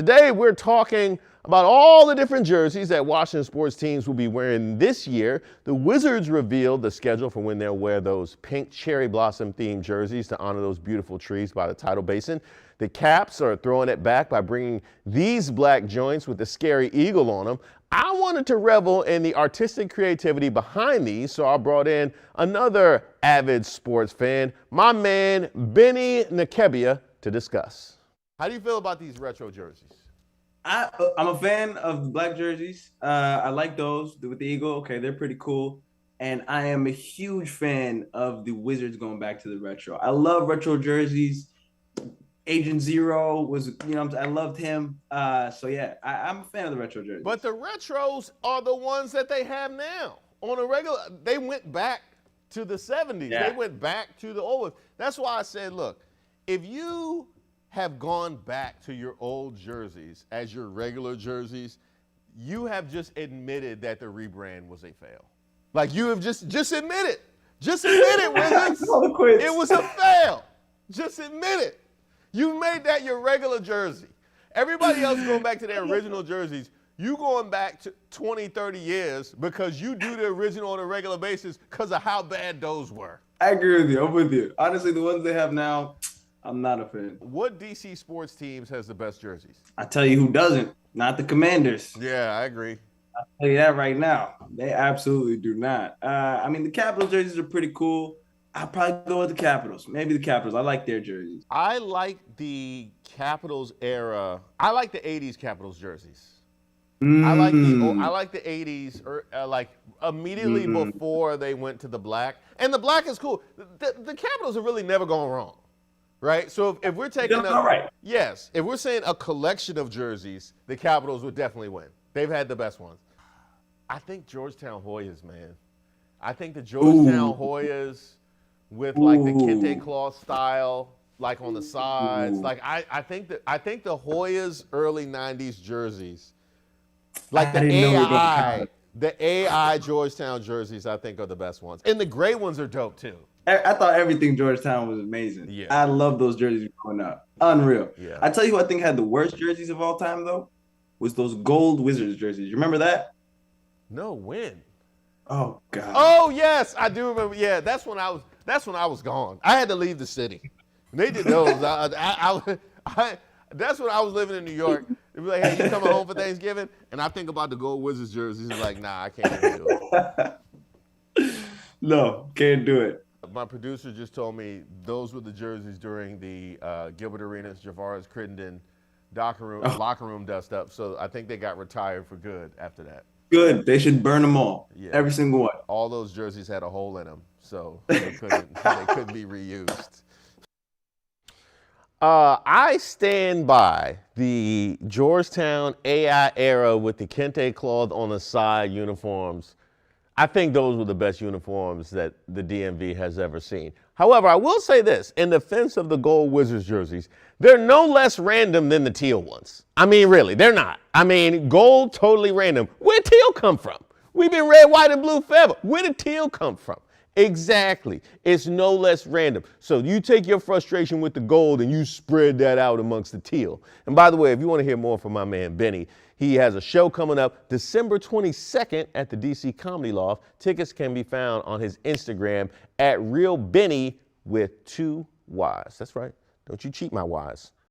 Today, we're talking about all the different jerseys that Washington sports teams will be wearing this year. The Wizards revealed the schedule for when they'll wear those pink cherry blossom themed jerseys to honor those beautiful trees by the tidal basin. The Caps are throwing it back by bringing these black joints with the scary eagle on them. I wanted to revel in the artistic creativity behind these, so I brought in another avid sports fan, my man Benny Nakebia, to discuss. How do you feel about these retro jerseys? I'm a fan of the black jerseys. I like those with the eagle. Okay, they're pretty cool. And I am a huge fan of the Wizards going back to the retro. I love retro jerseys. Agent Zero was, I loved him. So yeah, I'm a fan of the retro jerseys. But the retros are the ones that they have now. On a regular, they went back to the 70s. Yeah. They went back to the old ones. That's why I said, look, if you have gone back to your old jerseys as your regular jerseys, you have just admitted that the rebrand was a fail. Like, you have just admit it. Just admit it, Wizards. It was a fail. Just admit it. You made that your regular jersey. Everybody else going back to their original jerseys. You going back to 20, 30 years because you do the original on a regular basis because of how bad those were. I agree with you. I'm with you. Honestly, the ones they have now, I'm not a fan. What DC sports teams has the best jerseys? I tell you who doesn't. Not the Commanders. Yeah, I agree. I'll tell you that right now. They absolutely do not. The Capitals jerseys are pretty cool. I'll probably go with the Capitals. Maybe the Capitals. I like their jerseys. I like the Capitals era. I like the 80s Capitals jerseys. I like the 80s, or like immediately before they went to the black. And the black is cool. The Capitals have really never gone wrong, right? So if we're taking yes, if we're saying a collection of jerseys, the Capitals would definitely win. They've had the best ones. I think Georgetown Hoyas, man. I think the Georgetown Hoyas with like the kente cloth style, like on the sides. Like I think the Hoyas early 90s jerseys, like the AI Georgetown jerseys, I think are the best ones. And the gray ones are dope too. I thought everything Georgetown was amazing. Yeah. I love those jerseys growing up. Unreal. Yeah. I tell you who I think had the worst jerseys of all time though, was those gold Wizards jerseys. You remember that? No, when? Oh God. Oh yes, I do remember. Yeah, that's when I was gone. I had to leave the city. When they did those. That's when I was living in New York. They'd be like, "Hey, you coming home for Thanksgiving?" And I think about the gold Wizards jerseys. It's like, nah, I can't even do it. No, can't do it. My producer just told me those were the jerseys during the Gilbert Arenas, Javaris Crittenden locker room dust up. So I think they got retired for good after that. Good. They should burn them all. Yeah. Every single one. All those jerseys had a hole in them, so they couldn't be reused. I stand by the Georgetown AI era with the kente cloth on the side uniforms. I think those were the best uniforms that the DMV has ever seen. However, I will say this, in defense of the gold Wizards jerseys, they're no less random than the teal ones. I mean, really, they're not. I mean, gold, totally random. Where'd teal come from? We've been red, white, and blue forever. Where did teal come from? Exactly. It's no less random. So you take your frustration with the gold and you spread that out amongst the teal. And by the way, if you want to hear more from my man Benny, he has a show coming up December 22nd at the DC Comedy Loft. Tickets can be found on his Instagram at RealBenny with 2 Ys. That's right. Don't you cheat my Ys.